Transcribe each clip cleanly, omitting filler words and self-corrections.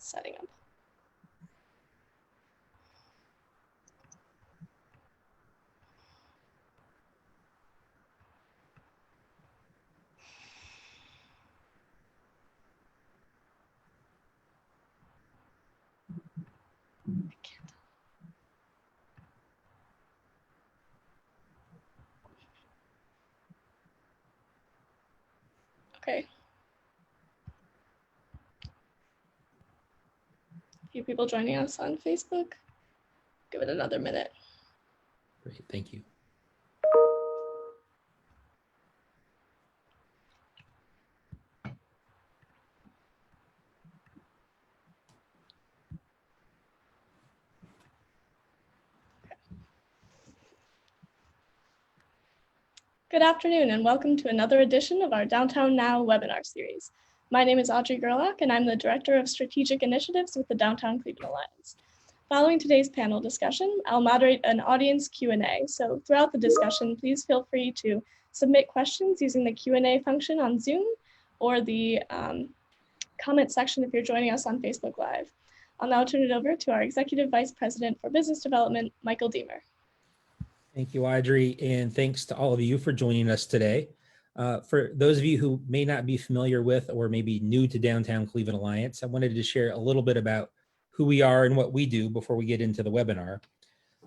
setting up. Okay. A few people joining us on Facebook. Give it another minute. Great, thank you. Good afternoon and welcome to another edition of our Downtown Now webinar series. My name is Audrey Gerlach and I'm the Director of Strategic Initiatives with the Downtown Cleveland Alliance. Following today's panel discussion, I'll moderate an audience Q&A. So throughout the discussion, please feel free to submit questions using the Q&A function on Zoom or the comment section if you're joining us on Facebook Live. I'll now turn it over to our Executive Vice President for Business Development, Michael Deemer. Thank you, Audrey, and thanks to all of you for joining us today. For those of you who may not be familiar with or maybe new to Downtown Cleveland Alliance, I wanted to share a little bit about who we are and what we do before we get into the webinar.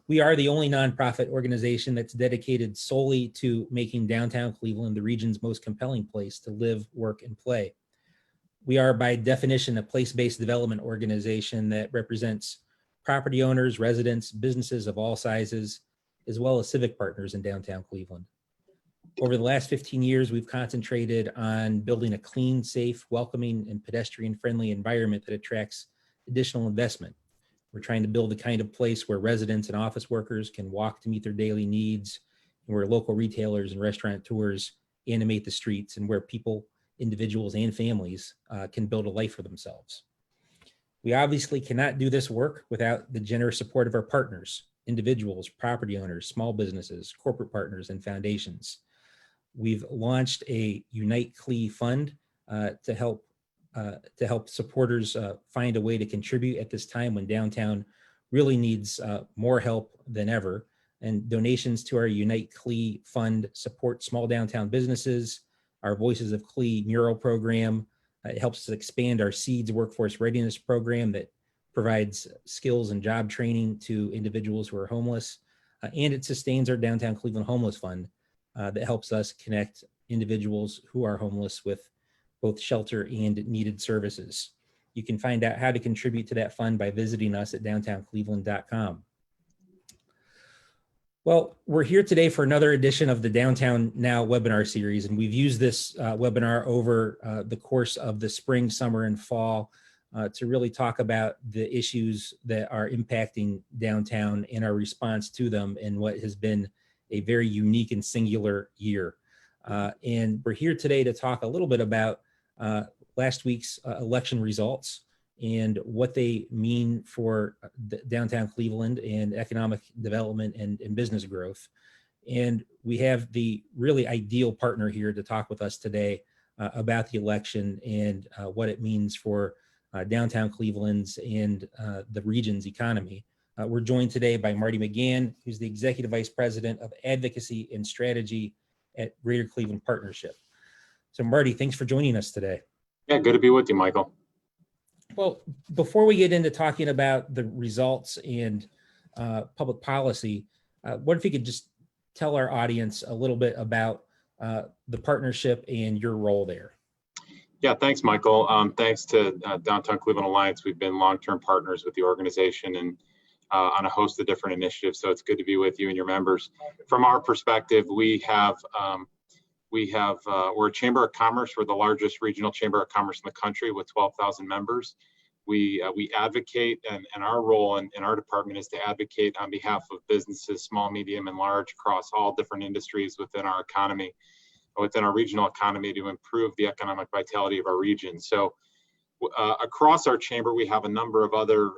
We are the only nonprofit organization that's dedicated solely to making downtown Cleveland the region's most compelling place to live, work, and play. We are by definition a place-based development organization that represents property owners, residents, businesses of all sizes, as well as civic partners in downtown Cleveland. Over the last 15 years, we've concentrated on building a clean, safe, welcoming, and pedestrian-friendly environment that attracts additional investment. We're trying to build the kind of place where residents and office workers can walk to meet their daily needs, and where local retailers and restaurateurs animate the streets, and where people, individuals, and families can build a life for themselves. We obviously cannot do this work without the generous support of our partners, individuals, property owners, small businesses, corporate partners, and foundations. We've launched a Unite CLE fund to help supporters find a way to contribute at this time when downtown really needs more help than ever. And donations to our Unite CLE fund support small downtown businesses, our Voices of CLE mural program. It helps us expand our SEEDS workforce readiness program that provides skills and job training to individuals who are homeless, and it sustains our Downtown Cleveland Homeless Fund that helps us connect individuals who are homeless with both shelter and needed services. You can find out how to contribute to that fund by visiting us at downtowncleveland.com. Well, we're here today for another edition of the Downtown Now webinar series, and we've used this webinar over the course of the spring, summer, and fall to really talk about the issues that are impacting downtown and our response to them in what has been a very unique and singular year. And we're here today to talk a little bit about last week's election results and what they mean for downtown Cleveland and economic development and business growth. And we have the really ideal partner here to talk with us today about the election and what it means for downtown Cleveland's and the region's economy. We're joined today by Marty McGann, who's the Executive Vice President of Advocacy and Strategy at Greater Cleveland Partnership. So Marty, thanks for joining us today. Yeah, good to be with you, Michael. Well, before we get into talking about the results and public policy, what if you could just tell our audience a little bit about the partnership and your role there? Yeah, thanks, Michael. Thanks to Downtown Cleveland Alliance. We've been long-term partners with the organization and on a host of different initiatives. So it's good to be with you and your members. From our perspective, we're a Chamber of Commerce. We're the largest regional Chamber of Commerce in the country with 12,000 members. We advocate, and our role in our department is to advocate on behalf of businesses, small, medium, and large, across all different industries within our economy, within our regional economy, to improve the economic vitality of our region. So across our chamber, we have a number of other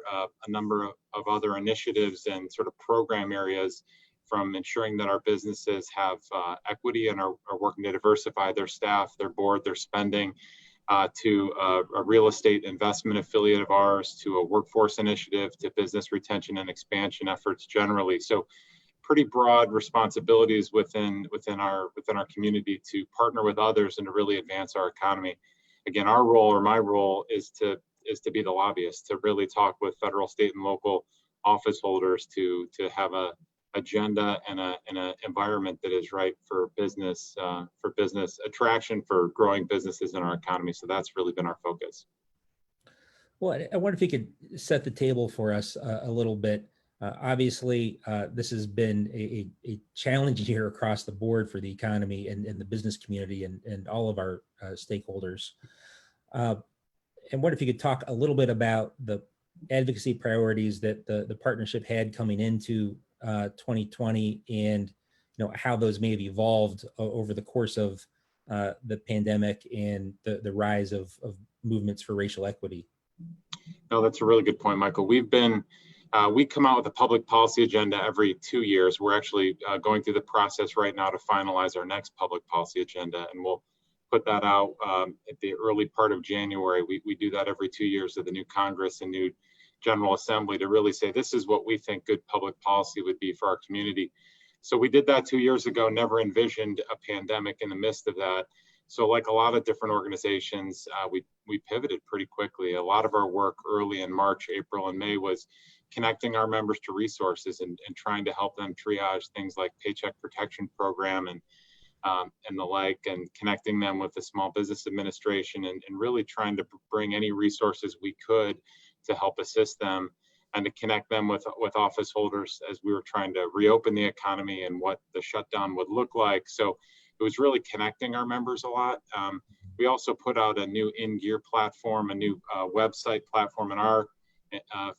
initiatives and sort of program areas, from ensuring that our businesses have equity and are working to diversify their staff, their board, their spending, to a real estate investment affiliate of ours, to a workforce initiative, to business retention and expansion efforts generally. So pretty broad responsibilities within our community to partner with others and to really advance our economy. Again, our role, or my role, is to be the lobbyist, to really talk with federal, state, and local office holders to have a agenda and an environment that is right for business attraction, for growing businesses in our economy. So that's really been our focus. Well, I wonder if you could set the table for us a little bit. Obviously, this has been a challenging year across the board for the economy and the business community and all of our stakeholders. And what if you could talk a little bit about the advocacy priorities that the partnership had coming into 2020, and how those may have evolved over the course of the pandemic and the rise of movements for racial equity. No, that's a really good point, Michael. We come out with a public policy agenda every 2 years. We're actually going through the process right now to finalize our next public policy agenda, and we'll put that out at the early part of January. We do that every 2 years of the new Congress and new General Assembly to really say, this is what we think good public policy would be for our community. So we did that 2 years ago, never envisioned a pandemic in the midst of that. So like a lot of different organizations, we pivoted pretty quickly. A lot of our work early in March, April, and May was connecting our members to resources and trying to help them triage things like Paycheck Protection Program and the like, and connecting them with the Small Business Administration and really trying to bring any resources we could to help assist them and to connect them with office holders as we were trying to reopen the economy and what the shutdown would look like. So it was really connecting our members a lot. We also put out a new in-gear platform, a new website platform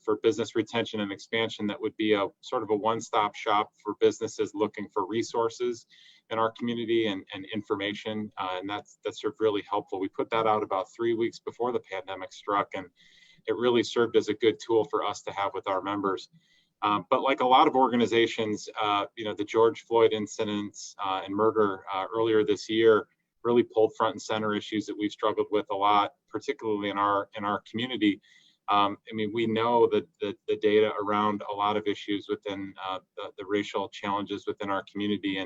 for business retention and expansion that would be a sort of a one-stop shop for businesses looking for resources in our community and information, and that's sort of really helpful. We put that out about 3 weeks before the pandemic struck, and it really served as a good tool for us to have with our members. But like a lot of organizations, the George Floyd incidents and murder earlier this year really pulled front and center issues that we've struggled with a lot, particularly in our community. We know that the data around a lot of issues within the racial challenges within our community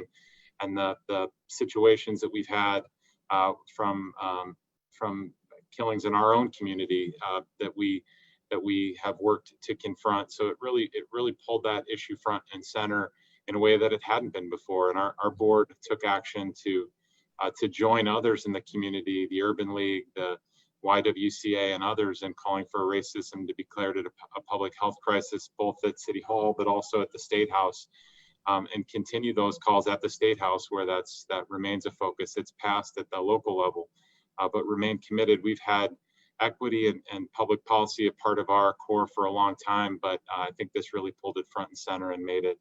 and the situations that we've had from killings in our own community that we have worked to confront. So it really pulled that issue front and center in a way that it hadn't been before. And our board took action to join others in the community, the Urban League, the YWCA, and others, in calling for racism to be declared a public health crisis, both at City Hall, but also at the State House, and continue those calls at the State House where that remains a focus. It's passed at the local level, but remain committed. We've had equity and public policy a part of our core for a long time, but I think this really pulled it front and center and made it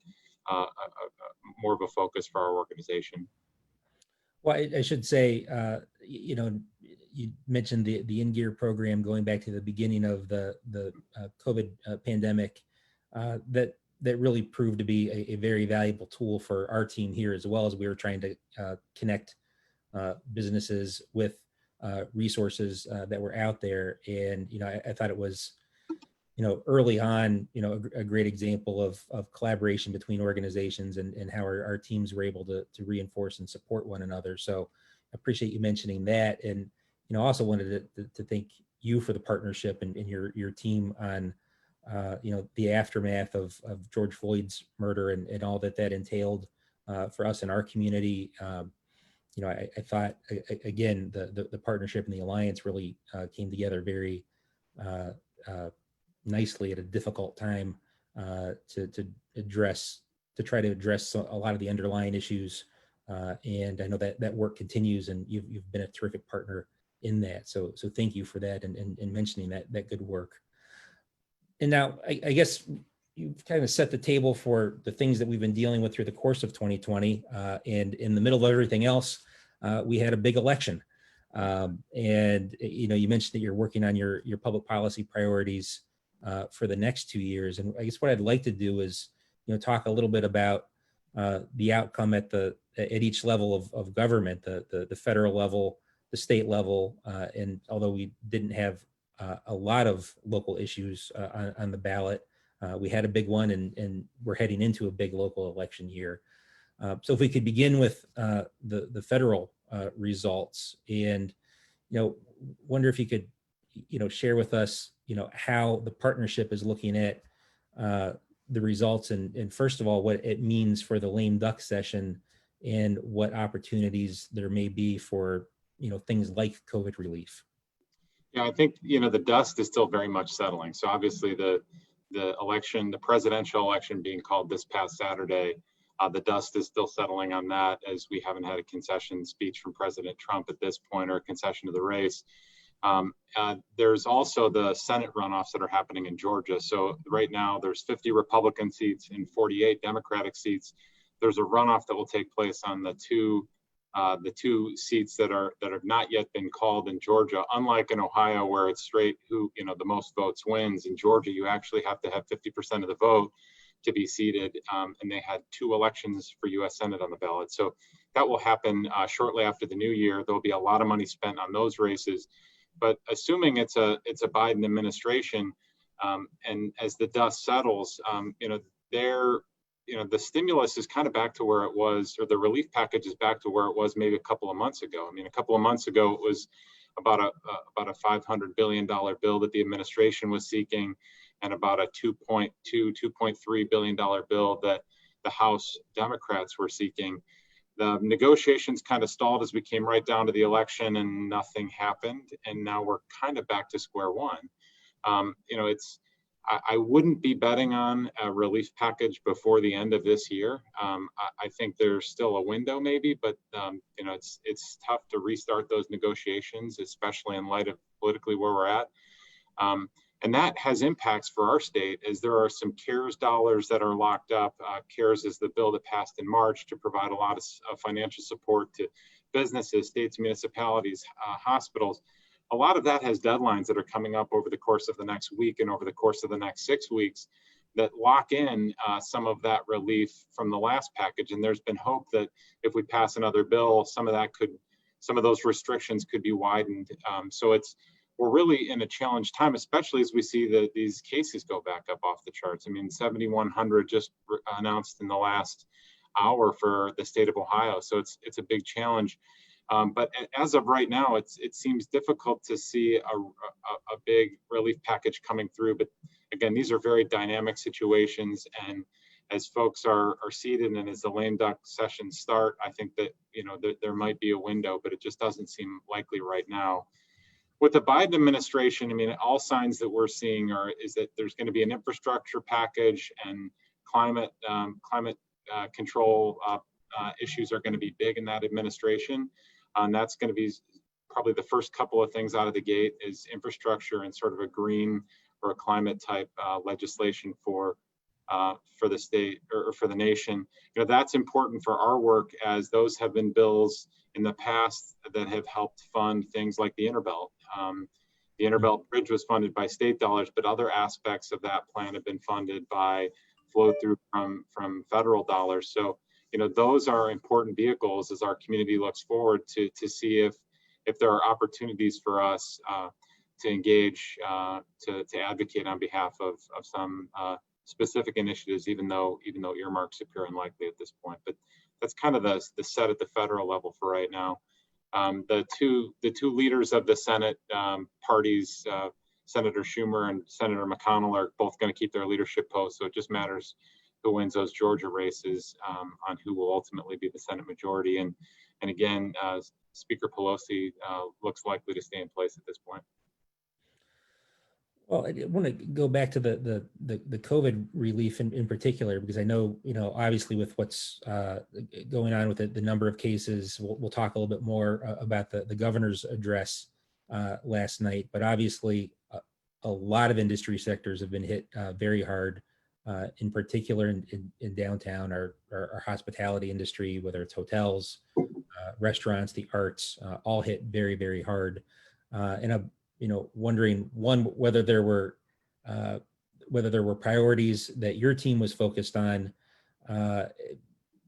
more of a focus for our organization. Well, I should say, you mentioned the in-gear program going back to the beginning of the COVID pandemic. That really proved to be a very valuable tool for our team here, as well as we were trying to connect businesses with resources that were out there. And I thought it was early on a great example of collaboration between organizations and how our teams were able to reinforce and support one another. So I appreciate you mentioning that, and also wanted to thank you for the partnership and your team on the aftermath of George Floyd's murder and all that entailed for us in our community. I thought, again, the partnership and the alliance really came together very nicely at a difficult time to try to address a lot of the underlying issues. And I know that work continues, and you've been a terrific partner in that. So thank you for that and mentioning that good work. And now I guess you've kind of set the table for the things that we've been dealing with through the course of 2020. And in the middle of everything else, we had a big election. And you mentioned that you're working on your public policy priorities for the next 2 years. And I guess what I'd like to do is talk a little bit about the outcome at each level of government, the federal level, the state level. And although we didn't have a lot of local issues on the ballot, we had a big one, and we're heading into a big local election year. So if we could begin with the federal results, and wonder if you could share with us how the partnership is looking at the results, and first of all what it means for the lame duck session, and what opportunities there may be for things like COVID relief. Yeah, I think the dust is still very much settling. So obviously the election, the presidential election being called this past Saturday, the dust is still settling on that, as we haven't had a concession speech from President Trump at this point, or a concession to the race. There's also the Senate runoffs that are happening in Georgia. So right now there's 50 Republican seats and 48 Democratic seats. There's a runoff that will take place on the two seats that have not yet been called in Georgia. Unlike in Ohio, where it's straight who the most votes wins, in Georgia you actually have to have 50% of the vote to be seated, and they had 2 elections for U.S. Senate on the ballot. So that will happen shortly after the new year. There'll be a lot of money spent on those races. But assuming it's a Biden administration, and as the dust settles, the stimulus is kind of back to where it was, or the relief package is back to where it was maybe a couple of months ago. I mean, a couple of months ago, it was about a $500 billion bill that the administration was seeking, and about a $2.3 billion bill that the House Democrats were seeking. The negotiations kind of stalled as we came right down to the election, and nothing happened. And now we're kind of back to square one. I wouldn't be betting on a relief package before the end of this year. I think there's still a window maybe, but it's tough to restart those negotiations, especially in light of politically where we're at. And that has impacts for our state, as there are some CARES dollars that are locked up. CARES is the bill that passed in March to provide a lot of financial support to businesses, states, municipalities, hospitals. A lot of that has deadlines that are coming up over the course of the next week and over the course of the next 6 weeks that lock in some of that relief from the last package. And there's been hope that if we pass another bill, some of those restrictions could be widened. So we're really in a challenged time, especially as we see these cases go back up off the charts. I mean, 7,100 just announced in the last hour for the state of Ohio. So it's a big challenge. But as of right now, it seems difficult to see a big relief package coming through. But again, these are very dynamic situations, and as folks are seated and as the lame duck sessions start, I think that there might be a window, but it just doesn't seem likely right now. With the Biden administration, I mean, all signs that we're seeing is that there's going to be an infrastructure package, and climate control issues are going to be big in that administration. And that's going to be probably the first couple of things out of the gate, is infrastructure and sort of a green or a climate type legislation for the state or for the nation. That's important for our work, as those have been bills in the past that have helped fund things like the Interbelt. The Interbelt Bridge was funded by state dollars, but other aspects of that plan have been funded by flow through from federal dollars. So those are important vehicles as our community looks forward to see if there are opportunities for us to engage, to advocate on behalf of some specific initiatives, even though earmarks appear unlikely at this point. But that's kind of the set at the federal level for right now. The two leaders of the Senate parties, Senator Schumer and Senator McConnell, are both going to keep their leadership posts. So it just matters who wins those Georgia races on who will ultimately be the Senate majority. And again, Speaker Pelosi looks likely to stay in place at this point. Well, I want to go back to the COVID relief in particular, because I know, obviously with what's going on with the number of cases, we'll talk a little bit more about the governor's address last night, but obviously a lot of industry sectors have been hit very hard, in particular in downtown, our hospitality industry, whether it's hotels, restaurants, the arts, all hit very, very hard. And I'm wondering, one, whether there were priorities that your team was focused on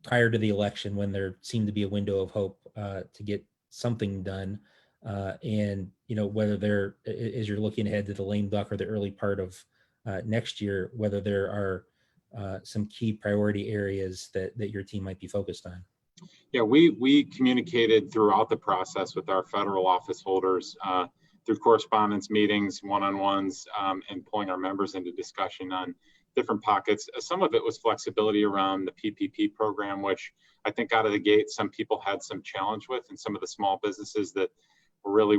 prior to the election, when there seemed to be a window of hope to get something done. and whether there, as you're looking ahead to the lame duck or the early part of next year, whether there are some key priority areas that your team might be focused on. Yeah, we communicated throughout the process with our federal office holders through correspondence, meetings, one-on-ones, and pulling our members into discussion on different pockets. Some of it was flexibility around the PPP program, which I think out of the gate, some people had some challenge with, and some of the small businesses that really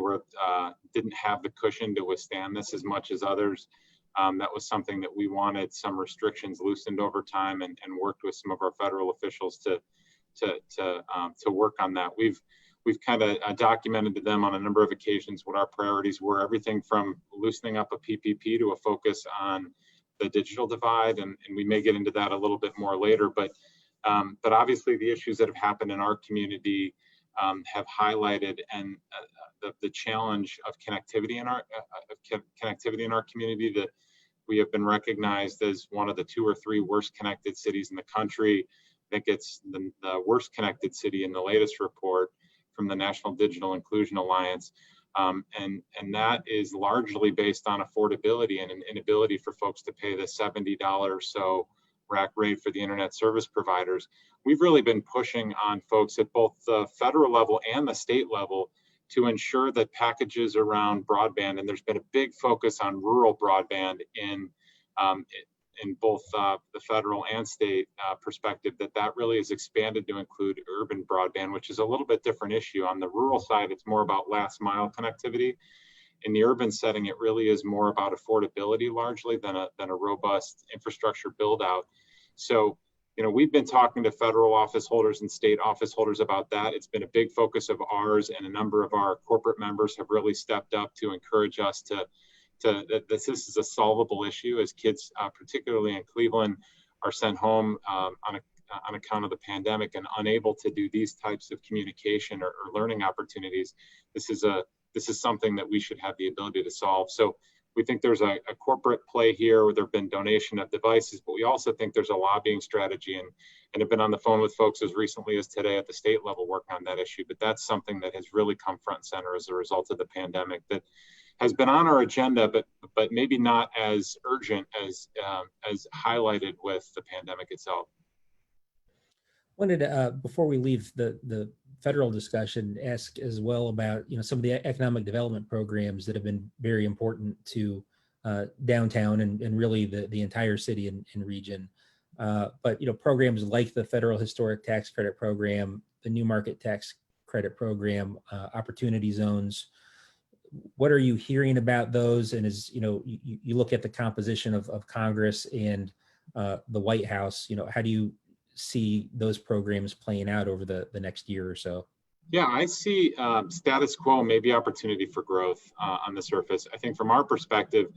didn't have the cushion to withstand this as much as others. That was something that we wanted some restrictions loosened over time, and worked with some of our federal officials to work on that. We've kind of documented to them on a number of occasions what our priorities were, everything from loosening up a PPP to a focus on the digital divide, and we may get into that a little bit more later. But obviously the issues that have happened in our community have highlighted the challenge of connectivity in our community, that we have been recognized as one of the 2 or 3 worst connected cities in the country. I think it's the worst connected city in the latest report from the National Digital Inclusion Alliance. And that is largely based on affordability and an inability for folks to pay the $70 or so rack rate for the internet service providers. We've really been pushing on folks at both the federal level and the state level to ensure that packages around broadband, and there's been a big focus on rural broadband in both the federal and state perspective, that really is expanded to include urban broadband, which is a little bit different issue. On the rural side, it's more about last mile connectivity. In the urban setting, it really is more about affordability largely than a robust infrastructure build out. So, we've been talking to federal office holders and state office holders about that. It's been a big focus of ours, and a number of our corporate members have really stepped up to encourage us that this is a solvable issue, as kids, particularly in Cleveland, are sent home on account of the pandemic and unable to do these types of communication or learning opportunities. This is something that we should have the ability to solve. So we think there's a corporate play here where there have been donation of devices, but we also think there's a lobbying strategy, and have been on the phone with folks as recently as today at the state level working on that issue. But that's something that has really come front and center as a result of the pandemic, that has been on our agenda, but maybe not as urgent as highlighted with the pandemic itself. Wanted to, before we leave the federal discussion, ask as well about some of the economic development programs that have been very important to downtown and really the entire city and region. But programs like the Federal Historic Tax Credit Program, the New Market Tax Credit Program, Opportunity Zones. What are you hearing about those? And as you look at the composition of Congress and the White House, how do you see those programs playing out over the next year or so? Yeah, I see status quo, maybe opportunity for growth on the surface. I think from our perspective,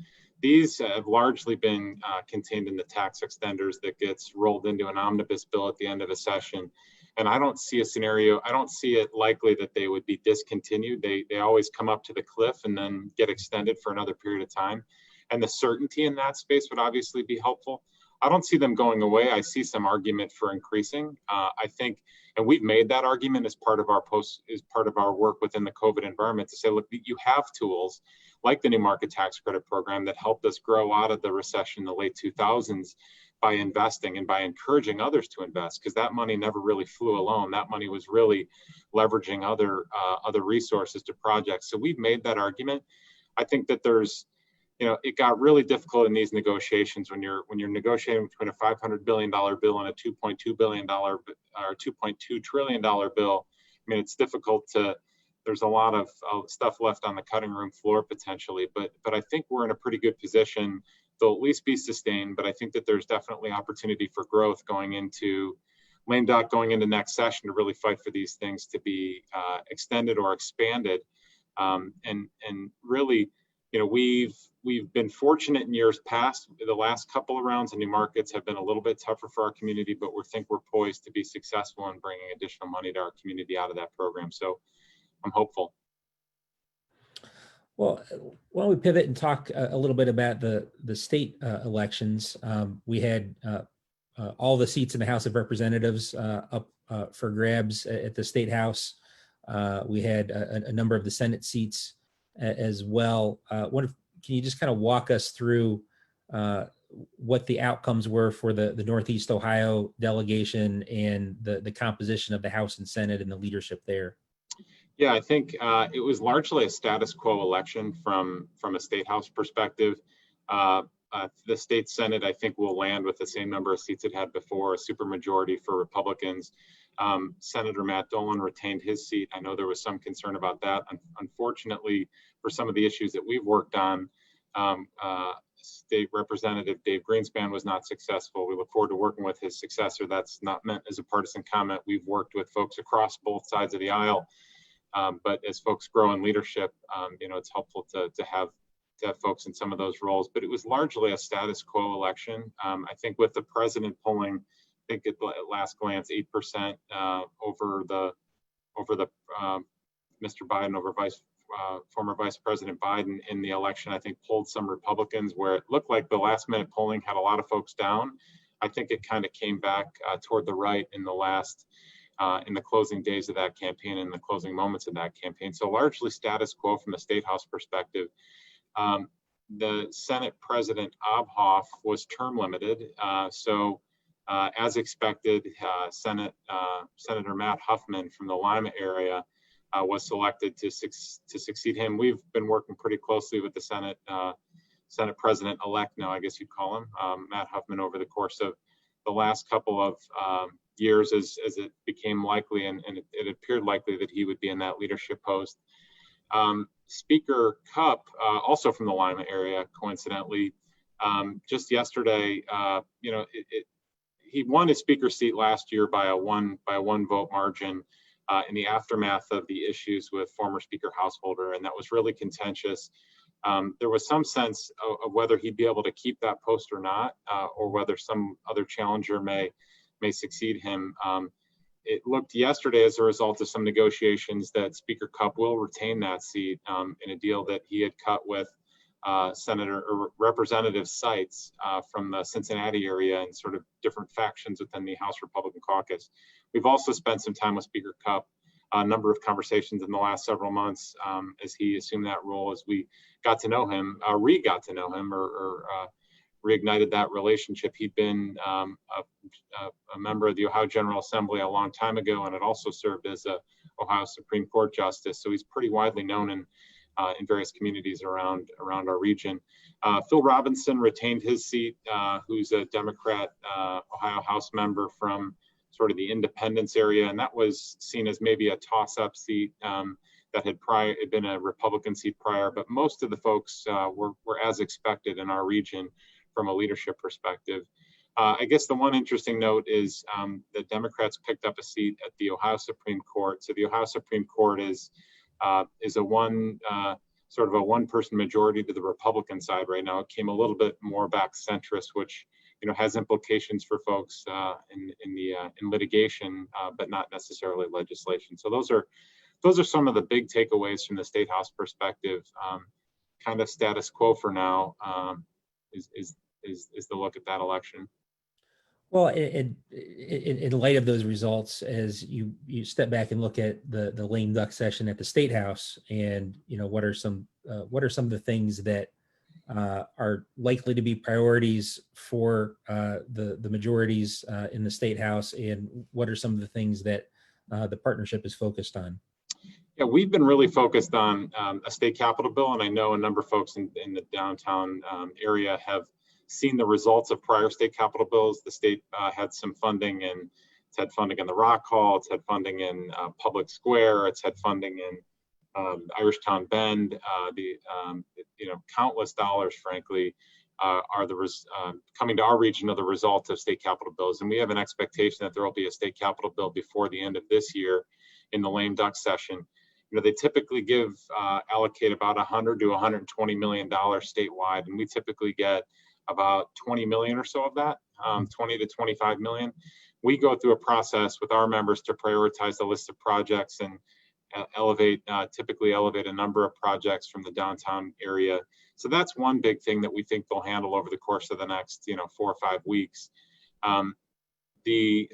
these have largely been contained in the tax extenders that gets rolled into an omnibus bill at the end of a session. And I don't see a scenario, I don't see it likely that they would be discontinued. They always come up to the cliff and then get extended for another period of time. And the certainty in that space would obviously be helpful. I don't see them going away. I see some argument for increasing. I think, and we've made that argument as part of our work within the COVID environment, to say, look, you have tools like the New Market Tax Credit Program that helped us grow out of the recession in the late 2000s by investing and by encouraging others to invest, because that money never really flew alone. That money was really leveraging other resources to projects. So we've made that argument. I think that there's, it got really difficult in these negotiations when you're negotiating between a $500 billion bill and a $2.2 billion or $2.2 trillion bill. I mean, it's difficult there's a lot of stuff left on the cutting room floor potentially, but I think we're in a pretty good position. They'll at least be sustained, but I think that there's definitely opportunity for growth going into lame duck, going into next session, to really fight for these things to be extended or expanded. And really, we've been fortunate in years past. The last couple of rounds of new markets have been a little bit tougher for our community, but we think we're poised to be successful in bringing additional money to our community out of that program. So I'm hopeful. Well, why don't we pivot and talk a little bit about the state elections? We had all the seats in the House of Representatives up for grabs at the State House. We had a number of the Senate seats as well. Can you just kind of walk us through what the outcomes were for the Northeast Ohio delegation and the composition of the House and Senate and the leadership there? Yeah, I think it was largely a status quo election from a state house perspective. The state Senate, I think, will land with the same number of seats it had before, a supermajority for Republicans. Senator Matt Dolan retained his seat. I know there was some concern about that. Unfortunately, for some of the issues that we've worked on, State Representative Dave Greenspan was not successful. We look forward to working with his successor. That's not meant as a partisan comment. We've worked with folks across both sides of the aisle. But as folks grow in leadership, it's helpful to have folks in some of those roles. But it was largely a status quo election. I think with the president polling, I think at last glance, 8% over the Mr. Biden over former Vice President Biden in the election, I think pulled some Republicans where it looked like the last minute polling had a lot of folks down. I think it kind of came back toward the right in the closing days of that campaign and the closing moments of that campaign. So largely status quo from the State House perspective. The Senate President Obhoff was term limited. So as expected, Senator Matt Huffman from the Lima area was selected to succeed him. We've been working pretty closely with the Senate President-elect now, I guess you'd call him, Matt Huffman, over the course of the last couple of years as it became likely and it appeared likely that he would be in that leadership post. Speaker Cupp, also from the Lima area, coincidentally, just yesterday, he won his speaker seat last year by a one vote margin in the aftermath of the issues with former Speaker Householder, and that was really contentious. There was some sense of whether he'd be able to keep that post or not, or whether some other challenger may succeed him. It looked yesterday, as a result of some negotiations, that Speaker Cupp will retain that seat in a deal that he had cut with Representative Seitz from the Cincinnati area and sort of different factions within the House Republican caucus. We've also spent some time with Speaker Cupp, a number of conversations in the last several months as he assumed that role, as we got to know him, got to know him, or reignited that relationship. He'd been a member of the Ohio General Assembly a long time ago, and had also served as a Ohio Supreme Court justice. So he's pretty widely known in various communities around our region. Phil Robinson retained his seat, who's a Democrat Ohio House member from sort of the Independence area, and that was seen as maybe a toss-up seat that had been a Republican seat prior, but most of the folks were as expected in our region from a leadership perspective. I guess the one interesting note is the Democrats picked up a seat at the Ohio Supreme Court. So the Ohio Supreme Court is a sort of a one-person majority to the Republican side right now. It came a little bit more back centrist, which has implications for folks in litigation, but not necessarily legislation. So those are some of the big takeaways from the State House perspective. Kind of status quo for now is the look at that election. Well, in light of those results, as you step back and look at the lame duck session at the State House, and what are some of the things that are likely to be priorities for the majorities in the State House, and what are some of the things that the partnership is focused on? Yeah, we've been really focused on a state capital bill, and I know a number of folks in the downtown area have seen the results of prior state capital bills. The state had some funding, and it's had funding in the Rock Hall, it's had funding in Public Square, it's had funding in Irishtown Bend. Countless dollars, frankly, are coming to our region are the result of state capital bills, and we have an expectation that there will be a state capital bill before the end of this year in the lame duck session. They typically allocate about $100 to $120 million statewide, and we typically get about 20 million or so of that, 20 to 25 million. We go through a process with our members to prioritize the list of projects and typically elevate a number of projects from the downtown area. So that's one big thing that we think they'll handle over the course of the next 4 or 5 weeks. The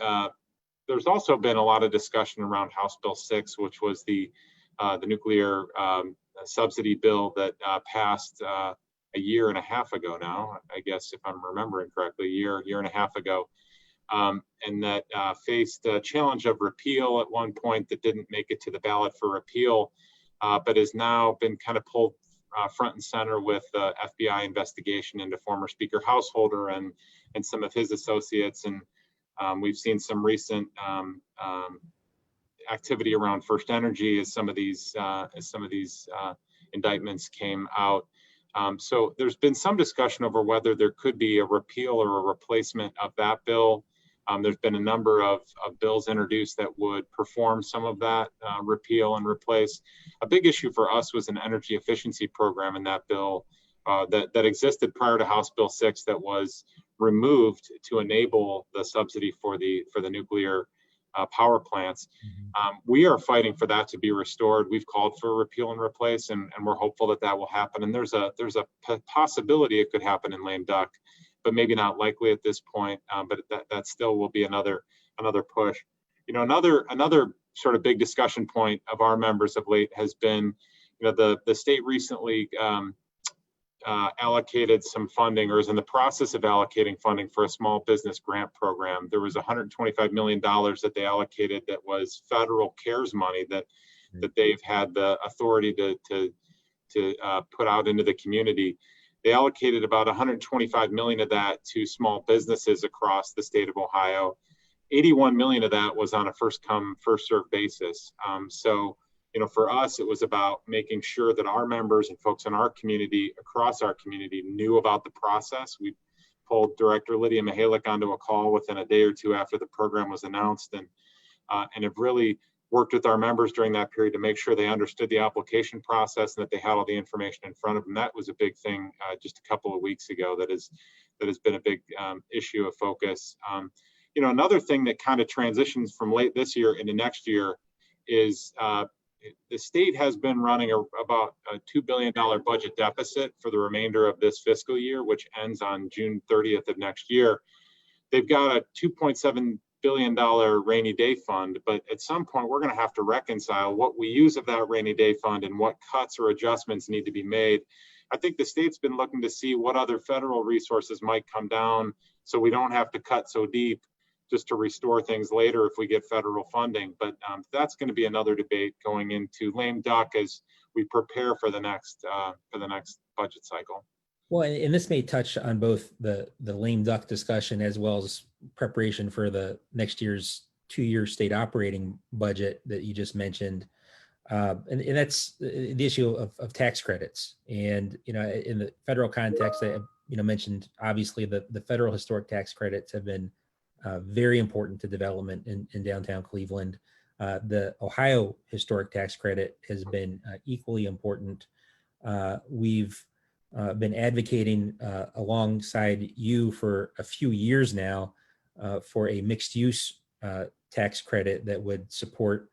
there's also been a lot of discussion around House Bill 6, which was the nuclear subsidy bill that passed a year and a half ago now, I guess, if I'm remembering correctly, year and a half ago, and that faced a challenge of repeal at one point that didn't make it to the ballot for repeal, but has now been kind of pulled front and center with the FBI investigation into former Speaker Householder and some of his associates. And we've seen some recent activity around First Energy as some of these indictments came out. So there's been some discussion over whether there could be a repeal or a replacement of that bill. There's been a number of bills introduced that would perform some of that repeal and replace. A big issue for us was an energy efficiency program in that bill that existed prior to House Bill 6 that was removed to enable the subsidy for the nuclear power plants. We are fighting for that to be restored. We've called for a repeal and replace, and we're hopeful that that will happen. And there's a possibility it could happen in lame duck, but maybe not likely at this point. But that still will be another push. You know, another sort of big discussion point of our members of late has been, you know, the state recently allocated some funding, or is in the process of allocating funding for a small business grant program. There was $125 million that they allocated that was federal CARES money that they've had the authority to put out into the community. They allocated about $125 million of that to small businesses across the state of Ohio. 81 million of that was on a first come, first served basis. So, you know, for us, it was about making sure that our members and folks in our community, across our community, knew about the process. We pulled Director Lydia Mihalik onto a call within a day or two after the program was announced, and have really worked with our members during that period to make sure they understood the application process and that they had all the information in front of them. That was a big thing just a couple of weeks ago that has been a big issue of focus. You know, another thing that kind of transitions from late this year into next year is the state has been running about a $2 billion budget deficit for the remainder of this fiscal year, which ends on June 30th of next year. They've got a $2.7 billion rainy day fund, but at some point we're going to have to reconcile what we use of that rainy day fund and what cuts or adjustments need to be made. I think the state's been looking to see what other federal resources might come down so we don't have to cut so deep just to restore things later if we get federal funding. But that's going to be another debate going into lame duck as we prepare for the next budget cycle. Well, and this may touch on both the lame duck discussion as well as preparation for the next year's 2-year state operating budget that you just mentioned. And that's the issue of tax credits. And, you know, in the federal context, I mentioned obviously the federal historic tax credits have been very important to development in downtown Cleveland. The Ohio historic tax credit has been equally important. We've been advocating alongside you for a few years now for a mixed use tax credit that would support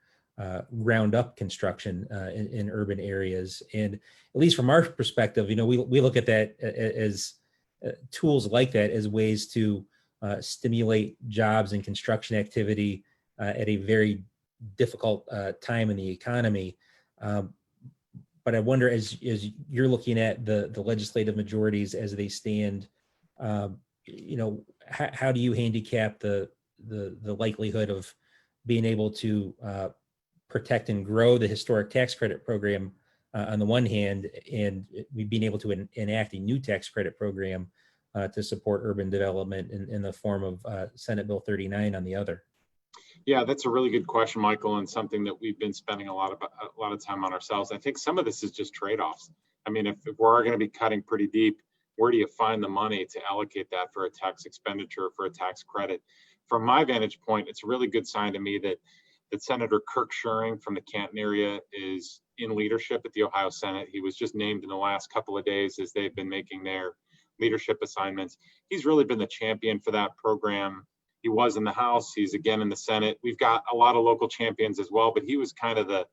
Roundup construction in urban areas. And at least from our perspective, you know, we look at that as tools like that as ways to stimulate jobs and construction activity at a very difficult time in the economy. But I wonder, as you're looking at the legislative majorities as they stand, you know, how do you handicap the likelihood of being able to protect and grow the historic tax credit program on the one hand, and we being able to enact a new tax credit program to support urban development in the form of Senate Bill 39 on the other? Yeah, that's a really good question, Michael, and something that we've been spending a lot of time on ourselves. I think some of this is just trade-offs. I mean, if we're going to be cutting pretty deep, where do you find the money to allocate that for a tax expenditure, for a tax credit? From my vantage point, it's a really good sign to me that Senator Kirk Schuring from the Canton area is in leadership at the Ohio Senate. He was just named in the last couple of days as they've been making their leadership assignments. He's really been the champion for that program. He was in the House. He's again in the Senate. We've got a lot of local champions as well, but he was kind of the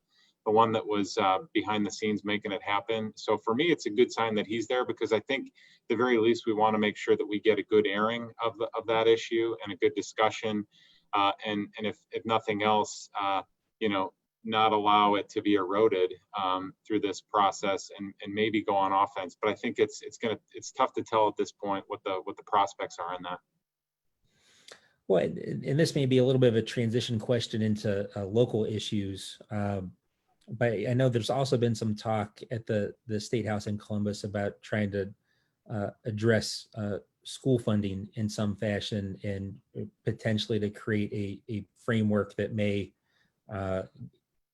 one that was behind the scenes making it happen. So for me, it's a good sign that he's there, because I think at the very least we want to make sure that we get a good airing of that issue and a good discussion. and if nothing else, not allow it to be eroded through this process, and maybe go on offense. But I think it's tough to tell at this point what the prospects are in that. Well, and this may be a little bit of a transition question into local issues, but I know there's also been some talk at the State House in Columbus about trying to address school funding in some fashion, and potentially to create a framework that may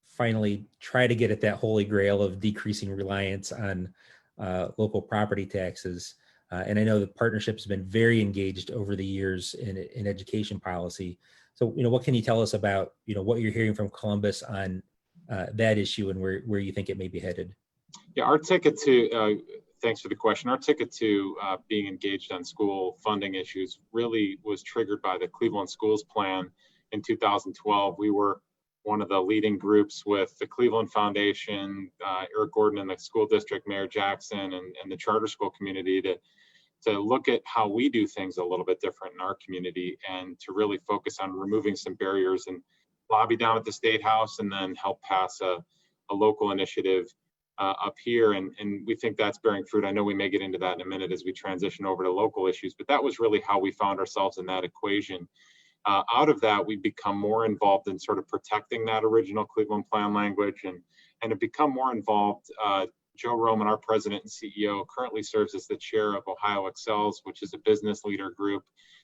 finally try to get at that holy grail of decreasing reliance on local property taxes. And I know the partnership has been very engaged over the years in education policy. So, what can you tell us about, what you're hearing from Columbus on that issue, and where you think it may be headed? Yeah, our ticket to, thanks for the question. Our ticket to being engaged on school funding issues really was triggered by the Cleveland Schools Plan in 2012. We were one of the leading groups with the Cleveland Foundation, Eric Gordon and the school district, Mayor Jackson, and the charter school community to look at how we do things a little bit different in our community, and to really focus on removing some barriers, and lobby down at the State House, and then help pass a local initiative up here. And we think that's bearing fruit. I know we may get into that in a minute as we transition over to local issues, but that was really how we found ourselves in that equation. Out of that, we've become more involved in sort of protecting that original Cleveland Plan language, and have become more involved. Joe Roman, our president and CEO, currently serves as the chair of Ohio Excels, which is a business leader group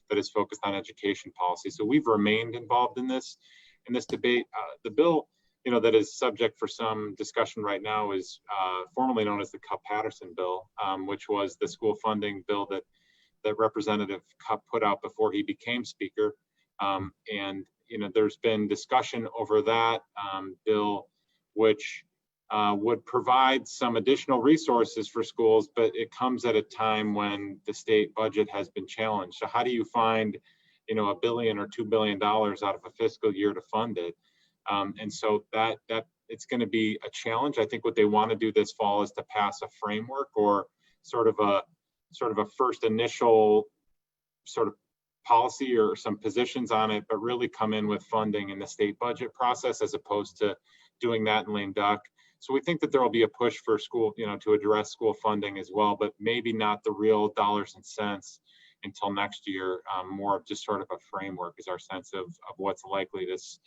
that is focused on education policy. So we've remained involved in this debate. The bill, that is subject for some discussion right now is formerly known as the Cupp-Patterson bill, which was the school funding bill that Representative Cupp put out before he became speaker. And there's been discussion over that bill, which would provide some additional resources for schools, but it comes at a time when the state budget has been challenged. So how do you find, $1 billion or $2 billion out of a fiscal year to fund it? And so that it's going to be a challenge. I think what they want to do this fall is to pass a framework, or sort of a first initial sort of policy or some positions on it, but really come in with funding in the state budget process, as opposed to doing that in lame duck. So we think that there will be a push for school, to address school funding as well, but maybe not the real dollars and cents until next year. More of just sort of a framework is our sense of what's likely this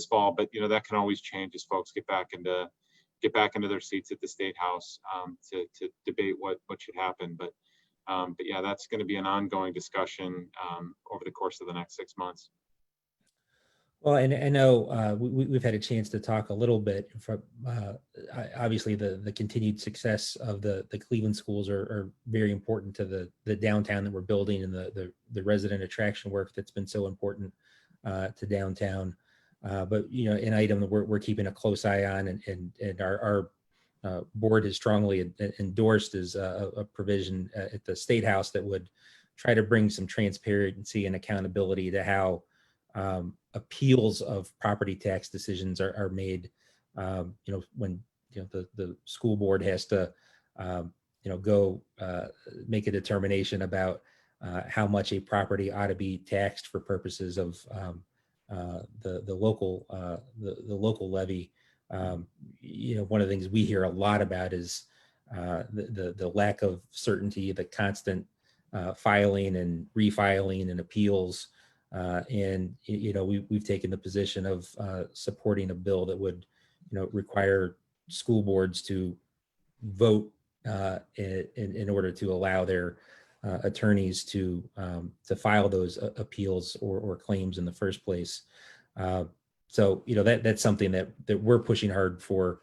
fall. But that can always change as folks get back into their seats at the State House to debate what should happen. But yeah, that's going to be an ongoing discussion over the course of the next 6 months. Well, and I know we've had a chance to talk a little bit from obviously the continued success of the Cleveland schools are very important to the downtown that we're building, and the resident attraction work that's been so important to downtown. But an item that we're keeping a close eye on, and our board has strongly endorsed is a provision at the State House that would try to bring some transparency and accountability to how appeals of property tax decisions are made. When the school board has to go make a determination about how much a property ought to be taxed for purposes of the local levy. One of the things we hear a lot about is the lack of certainty, the constant filing and refiling and appeals. And we've taken the position of supporting a bill that would require school boards to vote in order to allow their attorneys to file those appeals or claims in the first place. So that's something that we're pushing hard for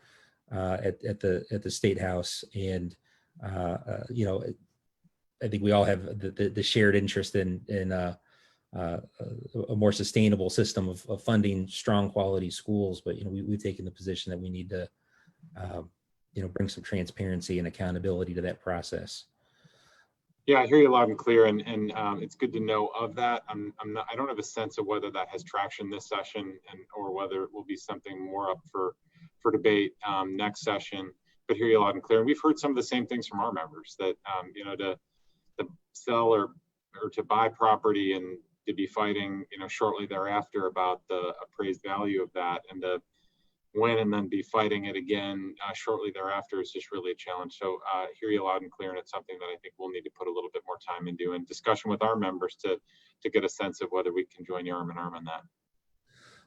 at the State House, and I think we all have the shared interest in a more sustainable system of funding strong quality schools. But we've taken the position that we need to bring some transparency and accountability to that process. Yeah, I hear you loud and clear, and it's good to know of that. I don't have a sense of whether that has traction this session, or whether it will be something more up for debate next session. But hear you loud and clear. And we've heard some of the same things from our members, that to sell or to buy property in to be fighting, shortly thereafter about the appraised value of that, and to win and then be fighting it again shortly thereafter is just really a challenge. So hear you loud and clear, and it's something that I think we'll need to put a little bit more time into and discussion with our members to get a sense of whether we can join you arm in arm on that.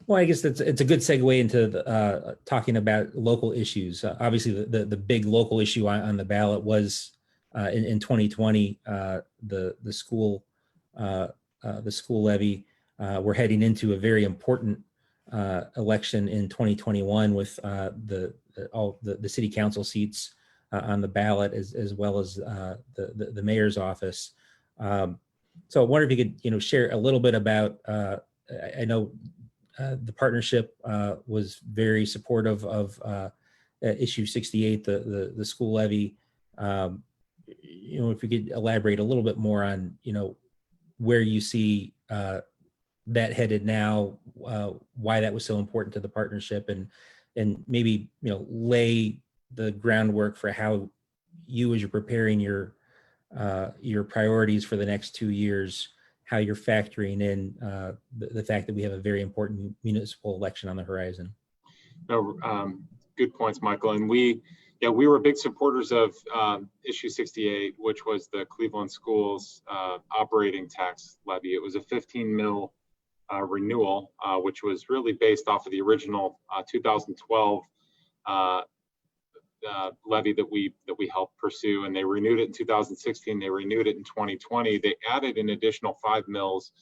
Well, I guess it's a good segue into talking about local issues. Obviously, the big local issue on the ballot was in 2020 the school levy. We're heading into a very important election in 2021 with all the city council seats on the ballot, as well as the mayor's office. So I wonder if you could share a little bit about. I know. The partnership was very supportive of issue 68, the school levy. If you could elaborate a little bit more on, where you see that headed now, why that was so important to the partnership, and maybe, lay the groundwork for how you, as you're preparing your priorities for the next 2 years, how you're factoring in the fact that we have a very important municipal election on the horizon. No, good points, Michael. And we were big supporters of issue 68, which was the Cleveland schools operating tax levy. It was a 15 mil renewal, which was really based off of the original 2012 levy that we helped pursue, and they renewed it in 2016. They renewed it in 2020. They added an additional 5 mils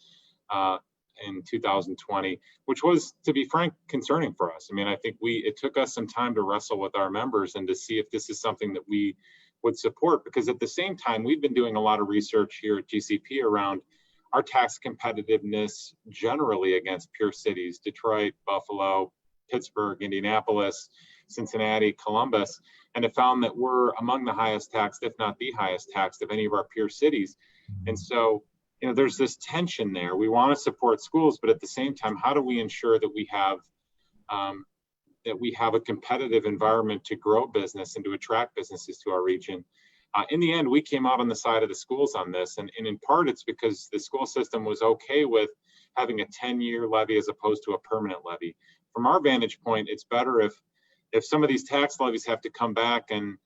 in 2020, which was, to be frank, concerning for us. I mean, I think it took us some time to wrestle with our members and to see if this is something that we would support, because at the same time, we've been doing a lot of research here at GCP around our tax competitiveness generally against peer cities: Detroit, Buffalo, Pittsburgh, Indianapolis, Cincinnati, Columbus, and have found that we're among the highest taxed, if not the highest taxed, of any of our peer cities. And so, there's this tension there. We want to support schools, but at the same time, how do we ensure that we have a competitive environment to grow business and to attract businesses to our region? In the end, we came out on the side of the schools on this, and in part, it's because the school system was okay with having a 10-year levy as opposed to a permanent levy. From our vantage point, it's better if some of these tax levies have to come back and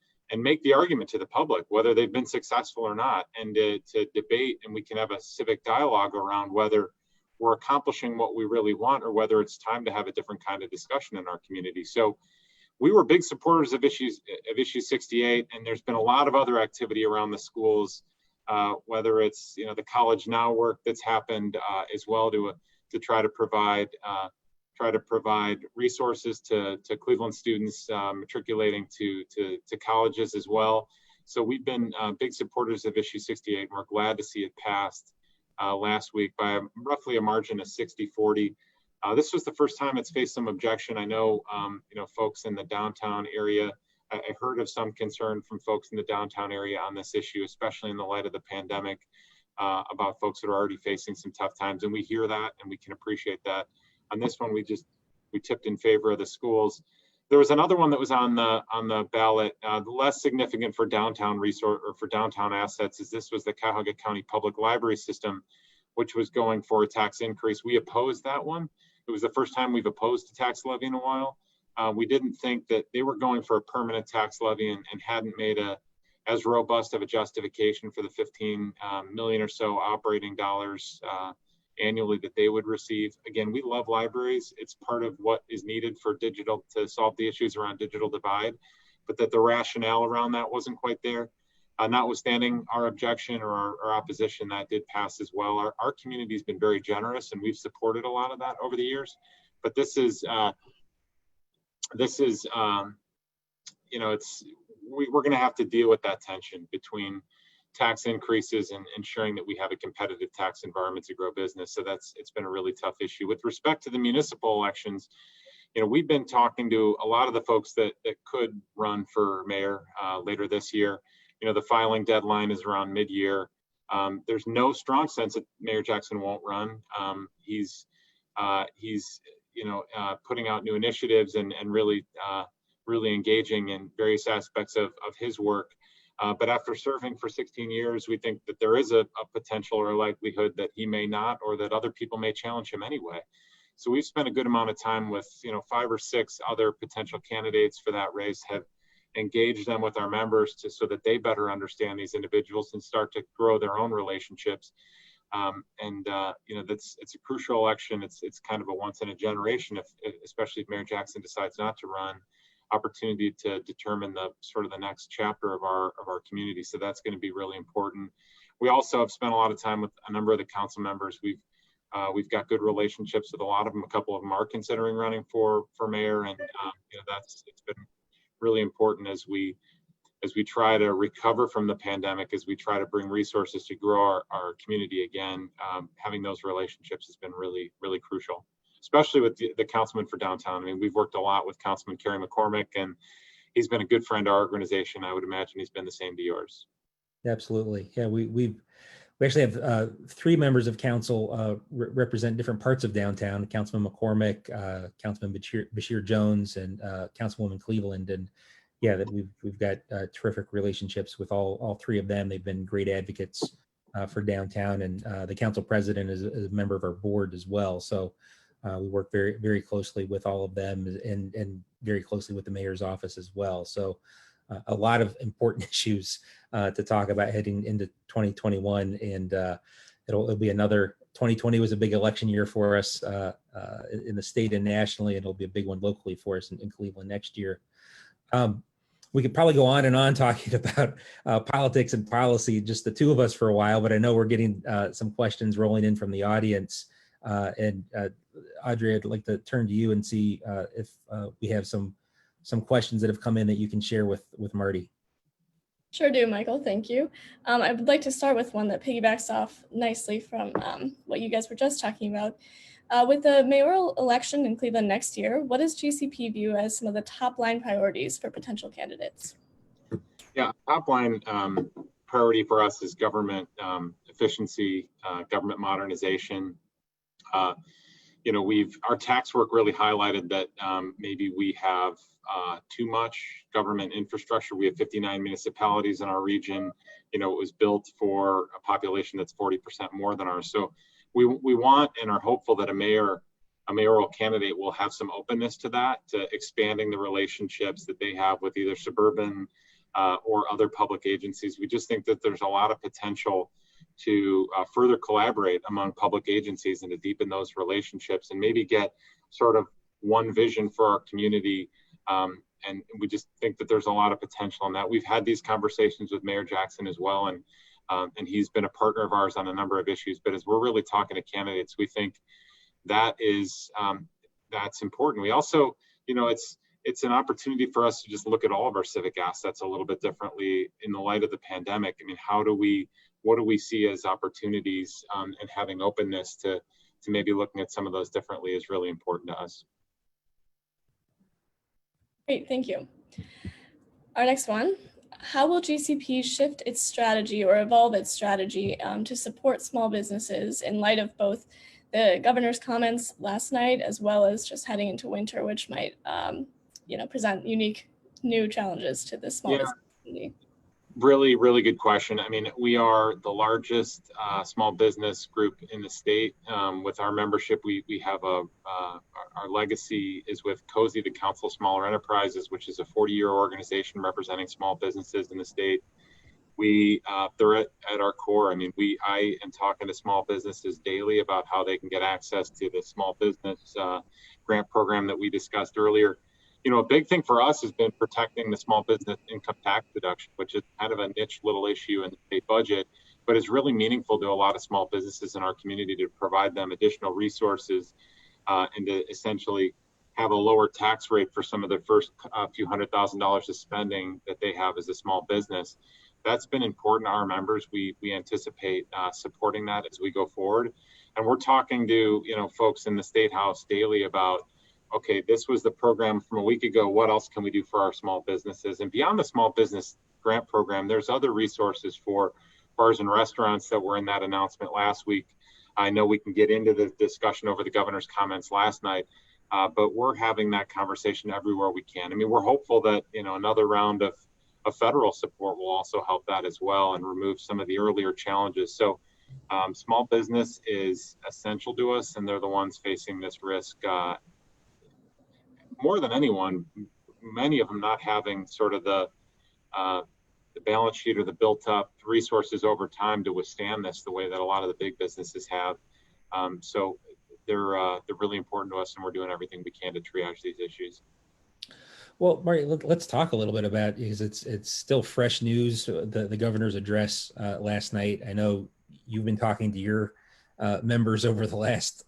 make the argument to the public, whether they've been successful or not, and to debate, and we can have a civic dialogue around whether we're accomplishing what we really want or whether it's time to have a different kind of discussion in our community. So we were big supporters of issue 68, and there's been a lot of other activity around the schools, whether it's the College Now work that's happened as well to try to provide resources to Cleveland students matriculating to colleges as well. So we've been big supporters of issue 68, and we're glad to see it passed last week by roughly a margin of 60-40. This was the first time it's faced some objection. I know, folks in the downtown area, I heard of some concern from folks in the downtown area on this issue, especially in the light of the pandemic, about folks that are already facing some tough times. And we hear that, and we can appreciate that. On this one, we tipped in favor of the schools. There was another one that was on the ballot, less significant for downtown resource or for downtown assets, as this was the Cuyahoga County Public Library System, which was going for a tax increase. We opposed that one. It was the first time we've opposed a tax levy in a while. We didn't think that they were going for a permanent tax levy and hadn't made as robust of a justification for the 15 million or so operating dollars annually that they would receive. Again, we love libraries. It's part of what is needed for digital to solve the issues around digital divide, but that the rationale around that wasn't quite there. Notwithstanding our objection or our opposition, that did pass as well. Our community's been very generous, and we've supported a lot of that over the years. But this is we're going to have to deal with that tension between tax increases and ensuring that we have a competitive tax environment to grow business. So it's been a really tough issue. With respect to the municipal elections, we've been talking to a lot of the folks that could run for mayor later this year. The filing deadline is around mid-year. There's no strong sense that Mayor Jackson won't run. He's putting out new initiatives and really engaging in various aspects of his work. But after serving for 16 years, we think that there is a potential or a likelihood that he may not, or that other people may challenge him anyway. So we've spent a good amount of time with, 5 or 6 other potential candidates for that race, have engaged them with our members so that they better understand these individuals and start to grow their own relationships. It's a crucial election. It's kind of a once in a generation, especially if Mayor Jackson decides not to run, opportunity to determine the next chapter of our community. So that's going to be really important. We also have spent a lot of time with a number of the council members. We've got good relationships with a lot of them. A couple of them are considering running for mayor, and it's been really important as we try to recover from the pandemic, as we try to bring resources to grow our community again. Having those relationships has been really, really crucial, especially with the councilman for downtown. I mean, we've worked a lot with Councilman Kerry McCormick, and he's been a good friend to our organization. I would imagine he's been the same to yours. Absolutely. Yeah, we actually have 3 members of council represent different parts of downtown: Councilman McCormick, Councilman Bashir Jones, and Councilwoman Cleveland. And yeah, that we've got terrific relationships with all 3 of them. They've been great advocates for downtown, and the council president is a member of our board as well. So we work very, very closely with all of them, and very closely with the mayor's office as well. So a lot of important issues to talk about heading into 2021, and it'll be another. 2020 was a big election year for us in the state and nationally, and it'll be a big one locally for us in Cleveland next year. We could probably go on and on talking about politics and policy, just the 2 of us for a while, but I know we're getting some questions rolling in from the audience. And Audrey, I'd like to turn to you and see if we have some questions that have come in that you can share with Marty. Sure do, Michael. Thank you. I would like to start with one that piggybacks off nicely from what you guys were just talking about. With the mayoral election in Cleveland next year, what does GCP view as some of the top line priorities for potential candidates? Yeah, top line priority for us is government efficiency, government modernization. Our tax work really highlighted that maybe we have too much government infrastructure. We have 59 municipalities in our region. It was built for a population that's 40% more than ours. So we want and are hopeful that a mayoral candidate will have some openness to that, to expanding the relationships that they have with either suburban or other public agencies. We just think that there's a lot of potential to further collaborate among public agencies and to deepen those relationships and maybe get sort of one vision for our community. And we just think that there's a lot of potential in that. We've had these conversations with Mayor Jackson as well, and he's been a partner of ours on a number of issues. But as we're really talking to candidates, we think that is that's important. We also, it's an opportunity for us to just look at all of our civic assets a little bit differently in the light of the pandemic. I mean, what do we see as opportunities, and having openness to maybe looking at some of those differently is really important to us. Great, thank you. Our next one, how will GCP shift its strategy or evolve its strategy to support small businesses in light of both the governor's comments last night, as well as just heading into winter, which might present unique new challenges to the small business community? Really, really good question. I mean, we are the largest small business group in the state. With our membership, we have our legacy is with COSI, the Council of Smaller Enterprises, which is a 40-year organization representing small businesses in the state. They're at our core. I mean, I am talking to small businesses daily about how they can get access to the small business grant program that we discussed earlier. A big thing for us has been protecting the small business income tax deduction, which is kind of a niche little issue in the state budget, but is really meaningful to a lot of small businesses in our community to provide them additional resources and to essentially have a lower tax rate for some of their first few $100,000s of spending that they have as a small business. That's been important to our members. We anticipate supporting that as we go forward. And we're talking to folks in the State House daily about, okay, this was the program from a week ago. What else can we do for our small businesses? And beyond the small business grant program, there's other resources for bars and restaurants that were in that announcement last week. I know we can get into the discussion over the governor's comments last night, but we're having that conversation everywhere we can. I mean, we're hopeful that another round of federal support will also help that as well and remove some of the earlier challenges. So small business is essential to us, and they're the ones facing this risk more than anyone. Many of them not having sort of the balance sheet or the built up resources over time to withstand this the way that a lot of the big businesses have. So they're really important to us, and we're doing everything we can to triage these issues. Well, Marty, let's talk a little bit about, because it's still fresh news, the governor's address last night. I know you've been talking to your members over the last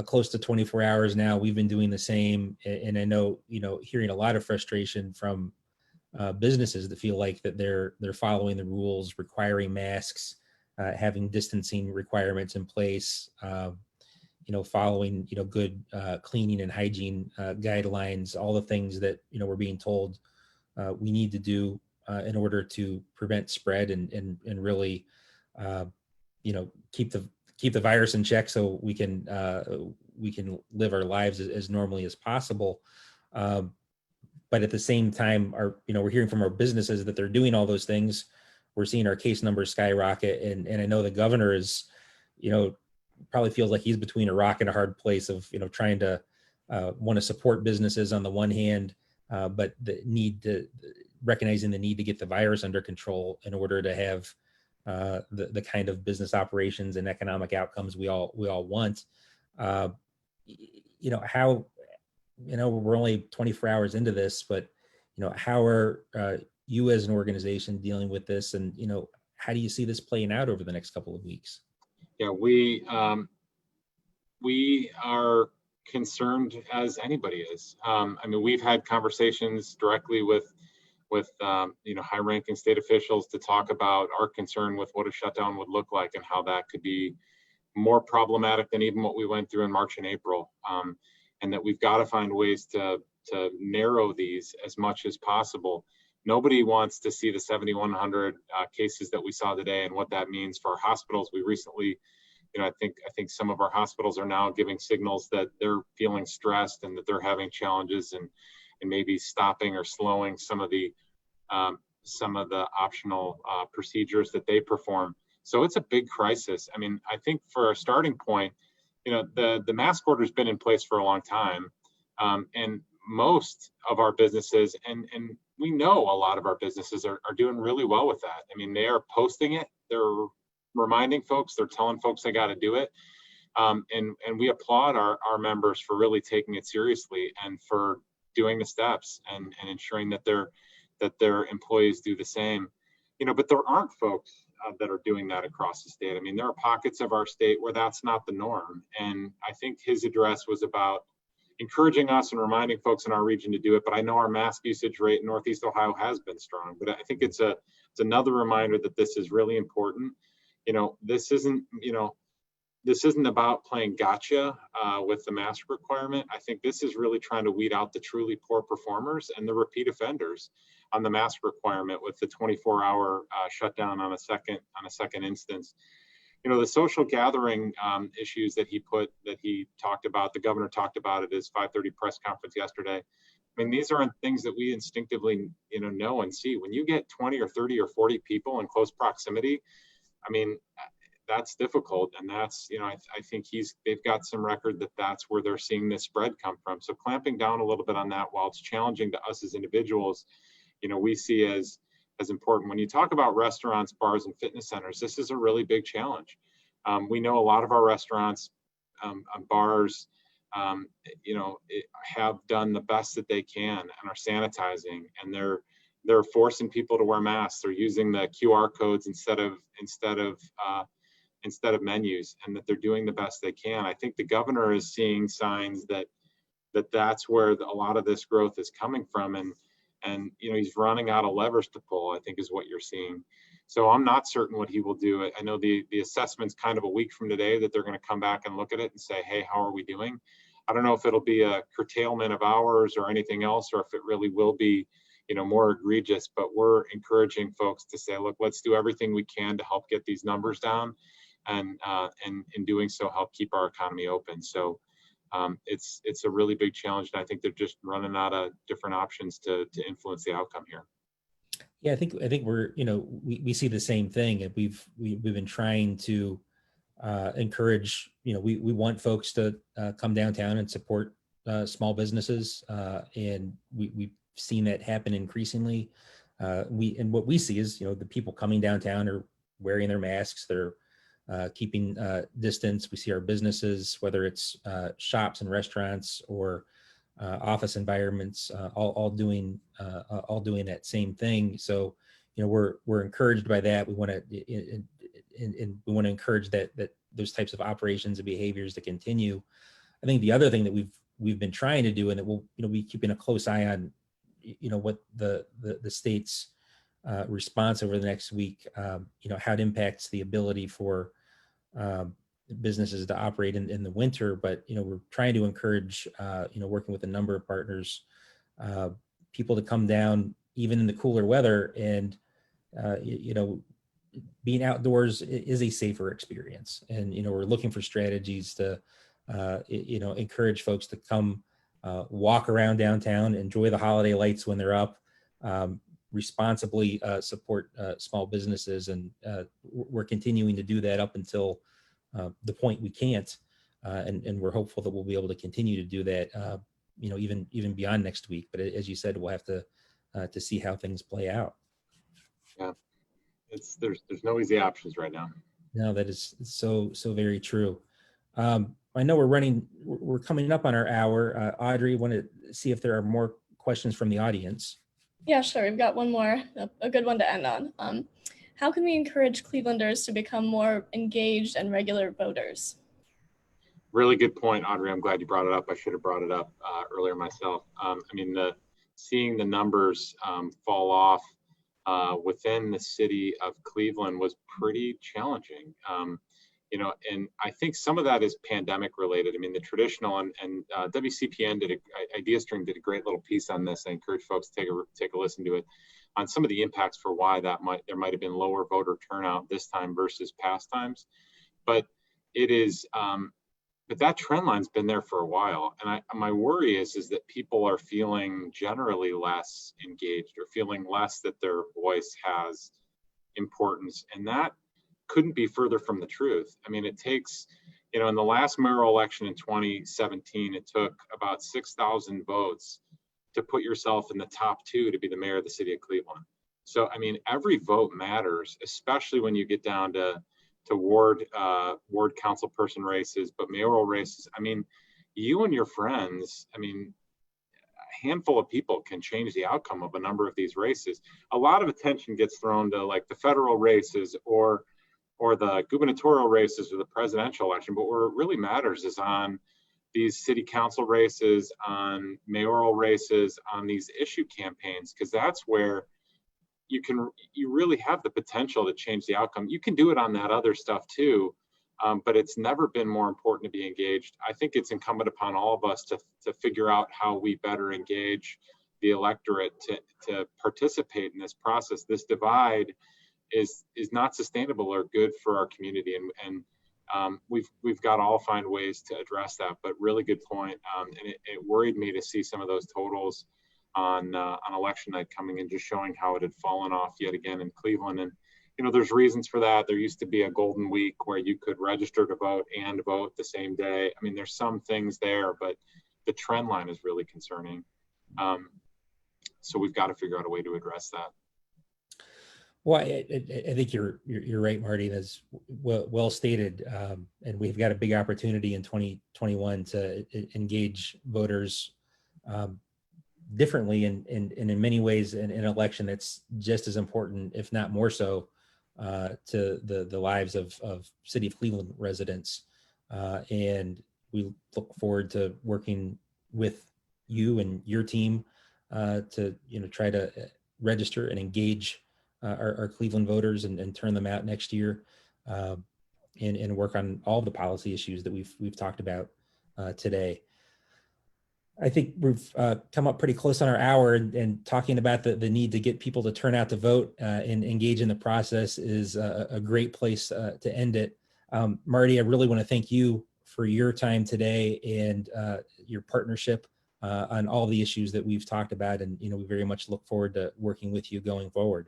close to 24 hours now. We've been doing the same, and I know, hearing a lot of frustration from businesses that feel like that they're following the rules, requiring masks, having distancing requirements in place, following good cleaning and hygiene guidelines, all the things that we're being told we need to do in order to prevent spread and really keep the virus in check, so we can live our lives as normally as possible. But at the same time, we're hearing from our businesses that they're doing all those things. We're seeing our case numbers skyrocket, and I know the governor is, probably feels like he's between a rock and a hard place of, trying to want to support businesses on the one hand, but recognizing the need to get the virus under control in order to have the kind of business operations and economic outcomes we all want. How, we're only 24 hours into this, but how are you as an organization dealing with this, and how do you see this playing out over the next couple of weeks? Yeah, we are concerned as anybody is. We've had conversations directly with high-ranking state officials to talk about our concern with what a shutdown would look like and how that could be more problematic than even what we went through in March and April, and that we've got to find ways to narrow these as much as possible. Nobody wants to see the 7,100 cases that we saw today and what that means for our hospitals. We recently, I think some of our hospitals are now giving signals that they're feeling stressed and that they're having challenges and maybe stopping or slowing some of the optional procedures that they perform. So it's a big crisis. I think for a starting point, the mask order has been in place for a long time, and most of our businesses, and we know a lot of our businesses are doing really well with that. They are posting it, they're reminding folks, they're telling folks they got to do it, and we applaud our members for really taking it seriously and for doing the steps and ensuring that their employees do the same. But there aren't folks that are doing that across the state. There are pockets of our state where that's not the norm, and I think his address was about encouraging us and reminding folks in our region to do it. But I know our mask usage rate in Northeast Ohio has been strong. But I think it's another reminder that this is really important. This isn't about playing gotcha with the mask requirement. I think this is really trying to weed out the truly poor performers and the repeat offenders on the mask requirement with the 24-hour shutdown on a second instance. The social gathering issues that he talked about, the governor talked about at his 5:30 press conference yesterday. These aren't things that we instinctively, know and see. When you get 20 or 30 or 40 people in close proximity, that's difficult. And that's, I think they've got some record that's where they're seeing this spread come from. So clamping down a little bit on that, while it's challenging to us as individuals, we see as important. When you talk about restaurants, bars, and fitness centers, this is a really big challenge. We know a lot of our restaurants, bars, have done the best that they can and are sanitizing, and they're forcing people to wear masks. They're using the QR codes instead of menus, and that they're doing the best they can. I think the governor is seeing signs that's where a lot of this growth is coming from, and he's running out of levers to pull, I think, is what you're seeing. So I'm not certain what he will do. I know the assessment's kind of a week from today that they're going to come back and look at it and say, hey, how are we doing? I don't know if it'll be a curtailment of hours or anything else, or if it really will be, more egregious. But we're encouraging folks to say, look, let's do everything we can to help get these numbers down, and in doing so, help keep our economy open. So it's a really big challenge, and I think they're just running out of different options to influence the outcome here. Yeah, I think we're, we see the same thing, and we've been trying to encourage, we want folks to come downtown and support small businesses, and we've seen that happen increasingly. And what we see is, the people coming downtown are wearing their masks, they're keeping distance. We see our businesses, whether it's shops and restaurants or office environments, all doing that same thing. So, we're encouraged by that. We want to, and we want to encourage that those types of operations and behaviors to continue. I think the other thing that we've been trying to do, and that we'll be keeping a close eye on, what the state's response over the next week, how it impacts the ability for businesses to operate in the winter. But we're trying to encourage, working with a number of partners, people to come down even in the cooler weather, and being outdoors is a safer experience. And we're looking for strategies to encourage folks to come walk around downtown, enjoy the holiday lights when they're up, responsibly support small businesses. And we're continuing to do that up until the point we can't, and we're hopeful that we'll be able to continue to do that, even beyond next week. But as you said, we'll have to see how things play out. Yeah, there's no easy options right now. No, that is so very true. I know we're coming up on our hour. Audrey, want to see if there are more questions from the audience? Yeah, sure. We've got one more, a good one to end on. How can we encourage Clevelanders to become more engaged and regular voters? Really good point, Audrey. I'm glad you brought it up. I should have brought it up earlier myself. Seeing the numbers fall off within the city of Cleveland was pretty challenging. And I think some of that is pandemic related. The traditional and WCPN IdeaStream did a great little piece on this. I encourage folks to take a listen to it on some of the impacts for why there might have been lower voter turnout this time versus past times. But it is, but that trend line's been there for a while. And my worry is that people are feeling generally less engaged, or feeling less that their voice has importance. And that couldn't be further from the truth. It takes, in the last mayoral election in 2017, it took about 6,000 votes to put yourself in the top 2 to be the mayor of the city of Cleveland. So, every vote matters, especially when you get down to ward council person races, but mayoral races. You and your friends, a handful of people can change the outcome of a number of these races. A lot of attention gets thrown to like the federal races or the gubernatorial races or the presidential election, but where it really matters is on these city council races, on mayoral races, on these issue campaigns, because that's where you really have the potential to change the outcome. You can do it on that other stuff too, but it's never been more important to be engaged. I think it's incumbent upon all of us to figure out how we better engage the electorate to participate in this process. This divide is not sustainable or good for our community, and we've got to all find ways to address that. But really good point, and it worried me to see some of those totals on election night coming in, just showing how it had fallen off yet again in Cleveland. And there's reasons for that. There used to be a golden week where you could register to vote and vote the same day. There's some things there, but the trend line is really concerning. So we've got to figure out a way to address that. Well, I think you're right, Marty. That's well stated, and we've got a big opportunity in 2021 to engage voters differently, and in many ways, in an election that's just as important, if not more so, to the lives of City of Cleveland residents. And we look forward to working with you and your team to try to register and engage our Cleveland voters and turn them out next year, and work on all the policy issues that we've talked about today. I think we've come up pretty close on our hour, and talking about the need to get people to turn out to vote and engage in the process is a great place to end it. Marty, I really want to thank you for your time today and your partnership on all the issues that we've talked about. And, we very much look forward to working with you going forward.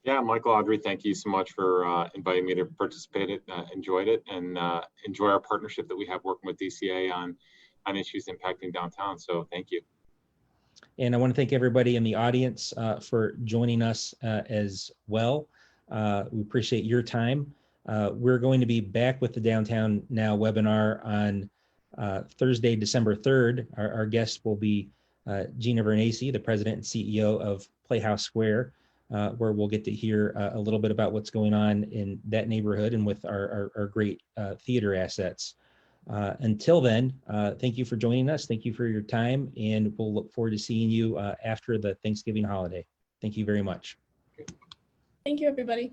Yeah, Michael, Audrey, thank you so much for inviting me to participate. Enjoyed it, and enjoy our partnership that we have working with DCA on issues impacting downtown. So thank you. And I want to thank everybody in the audience for joining us as well. We appreciate your time. We're going to be back with the Downtown Now webinar on Thursday, December 3rd. Our guest will be Gina Vernacci, the president and CEO of Playhouse Square, where we'll get to hear a little bit about what's going on in that neighborhood and with our great theater assets. Until then, thank you for joining us. Thank you for your time, and we'll look forward to seeing you after the Thanksgiving holiday. Thank you very much. Thank you, everybody.